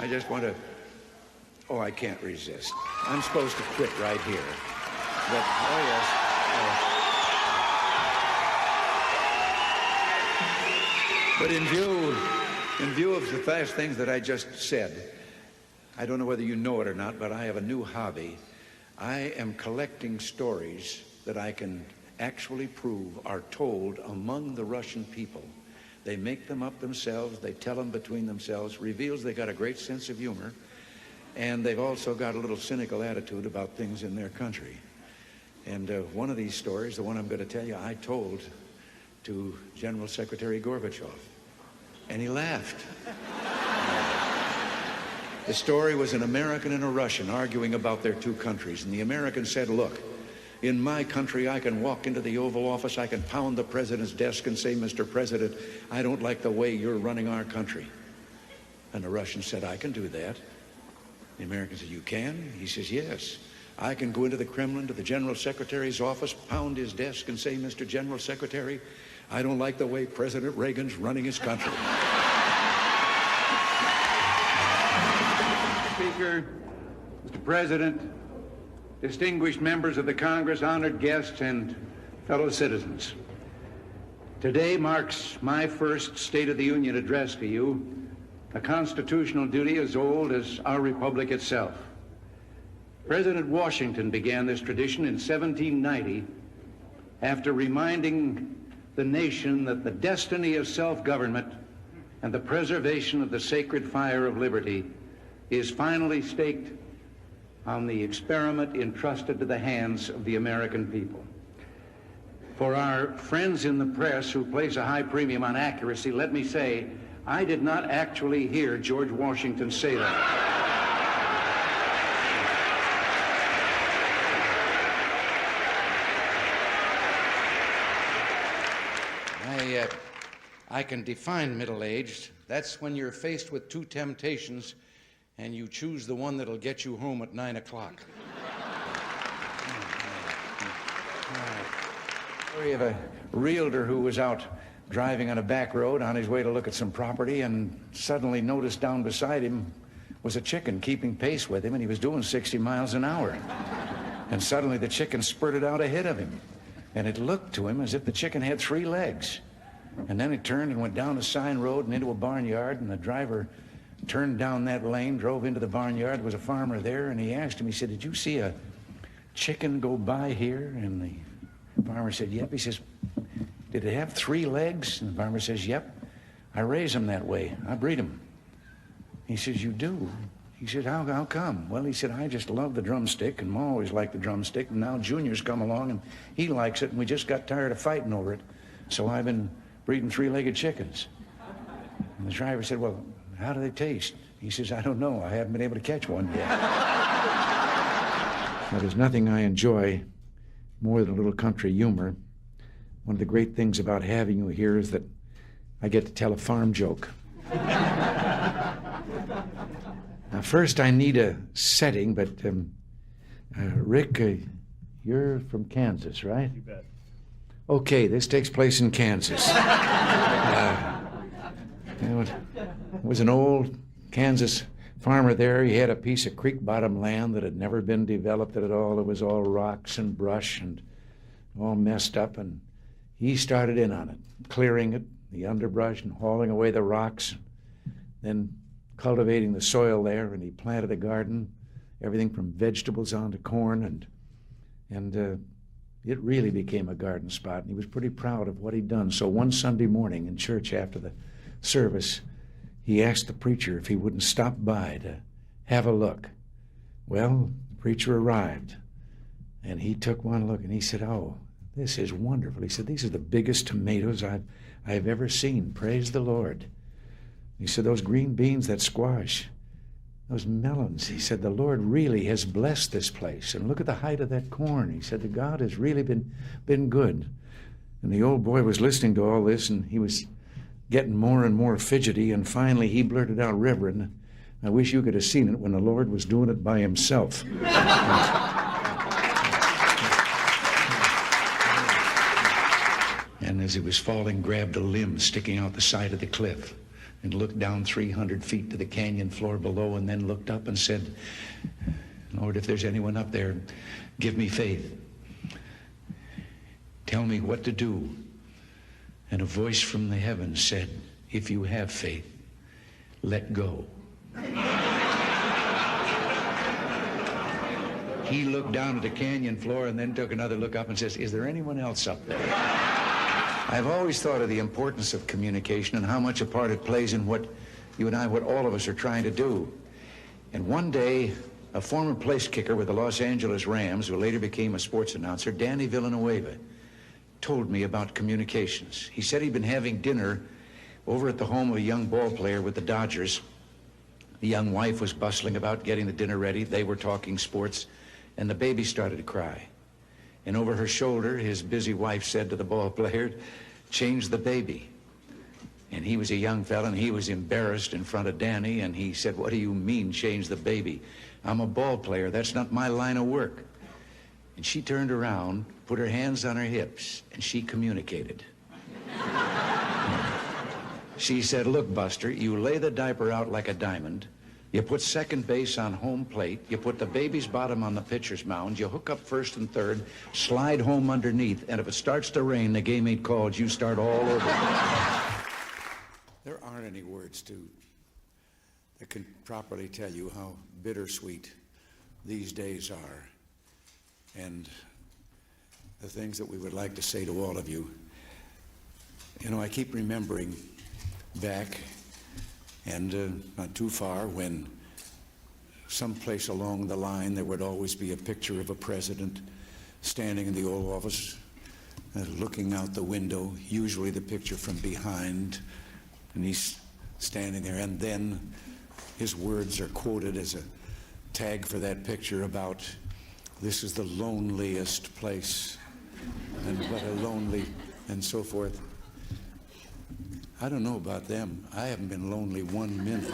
I just want to... Oh, I can't resist. I'm supposed to quit right here. But, oh, yes. But in view of the vast things that I just said, I don't know whether you know it or not, but I have a new hobby. I am collecting stories that I can actually prove are told among the Russian people. They make them up themselves, they tell them between themselves, reveals they got a great sense of humor, and they've also got a little cynical attitude about things in their country. And one of these stories, the one I'm going to tell you, I told to General Secretary Gorbachev, and he laughed. The story was an American and a Russian arguing about their two countries, and the American said, look, in my country, I can walk into the Oval Office, I can pound the president's desk and say, Mr. President, I don't like the way you're running our country. And the Russian said, I can do that. The American said, you can? He says, yes. I can go into the Kremlin to the General Secretary's office, pound his desk and say, Mr. General Secretary, I don't like the way President Reagan's running his country. Speaker, Mr. President, distinguished members of the Congress, honored guests, and fellow citizens. Today marks my first State of the Union address to you, a constitutional duty as old as our republic itself. President Washington began this tradition in 1790 after reminding the nation that the destiny of self-government and the preservation of the sacred fire of liberty is finally staked on the experiment entrusted to the hands of the American people. For our friends in the press who place a high premium on accuracy, let me say, I did not actually hear George Washington say that. I can define middle-aged. That's when you're faced with two temptations and you choose the one that'll get you home at 9 o'clock. Story of a realtor who was out driving on a back road on his way to look at some property and suddenly noticed down beside him was a chicken keeping pace with him, and he was doing 60 miles an hour. And suddenly the chicken spurted out ahead of him, and it looked to him as if the chicken had 3 legs. And then it turned and went down a sign road and into a barnyard, and the driver turned down that lane, drove into the barnyard. There was a farmer there, and he asked him, he said, did you see a chicken go by here? And the farmer said, yep. He says, did it have 3 legs? And the farmer says, yep. I raise them that way. I breed them. He says, you do? He said, how come? Well, he said, I just love the drumstick, and Ma always liked the drumstick, and now Junior's come along, and he likes it, and we just got tired of fighting over it. So I've been breeding 3-legged chickens. And the driver said, well, how do they taste? He says, I don't know. I haven't been able to catch one yet. Now, there's nothing I enjoy more than a little country humor. One of the great things about having you here is that I get to tell a farm joke. Now, first I need a setting, but Rick, you're from Kansas, right? You bet. Okay, this takes place in Kansas. It was an old Kansas farmer there. He had a piece of creek bottom land that had never been developed at all. It was all rocks and brush and all messed up, and he started in on it, clearing it, the underbrush, and hauling away the rocks, then cultivating the soil there, and he planted a garden, everything from vegetables on to corn, and it really became a garden spot, and he was pretty proud of what he'd done. So one Sunday morning in church after the service, he asked the preacher if he wouldn't stop by to have a look. Well, the preacher arrived, and he took one look, and he said, oh, this is wonderful. He said, these are the biggest tomatoes I've ever seen. Praise the Lord. He said, those green beans, that squash, those melons, he said, the Lord really has blessed this place. And look at the height of that corn. He said, the God has really been good. And the old boy was listening to all this, and he was getting more and more fidgety, and finally he blurted out, Reverend, I wish you could have seen it when the Lord was doing it by himself. And as he was falling, grabbed a limb sticking out the side of the cliff and looked down 300 feet to the canyon floor below and then looked up and said, Lord, if there's anyone up there, give me faith. Tell me what to do. And a voice from the heavens said, if you have faith, let go. He looked down at the canyon floor and then took another look up and says, is there anyone else up there? I've always thought of the importance of communication and how much a part it plays in what you and I, what all of us are trying to do. And one day, a former place kicker with the Los Angeles Rams, who later became a sports announcer, Danny Villanueva, told me about communications. He said he'd been having dinner over at the home of a young ball player with the Dodgers. The young wife was bustling about getting the dinner ready. They were talking sports, and the baby started to cry. And over her shoulder, his busy wife said to the ball player, change the baby. And he was a young fella, and he was embarrassed in front of Danny, and he said, what do you mean, change the baby? I'm a ball player. That's not my line of work. And she turned around, put her hands on her hips, and she communicated. She said, look, Buster, you lay the diaper out like a diamond, you put second base on home plate, you put the baby's bottom on the pitcher's mound, you hook up first and third, slide home underneath, and if it starts to rain, the game ain't called, you start all over. There aren't any words that can properly tell you how bittersweet these days are, and the things that we would like to say to all of you. You know, I keep remembering back, and not too far, when someplace along the line there would always be a picture of a president standing in the Oval Office, looking out the window, usually the picture from behind, and he's standing there, and then his words are quoted as a tag for that picture about, this is the loneliest place, and what a lonely, and so forth. I don't know about them. I haven't been lonely 1 minute.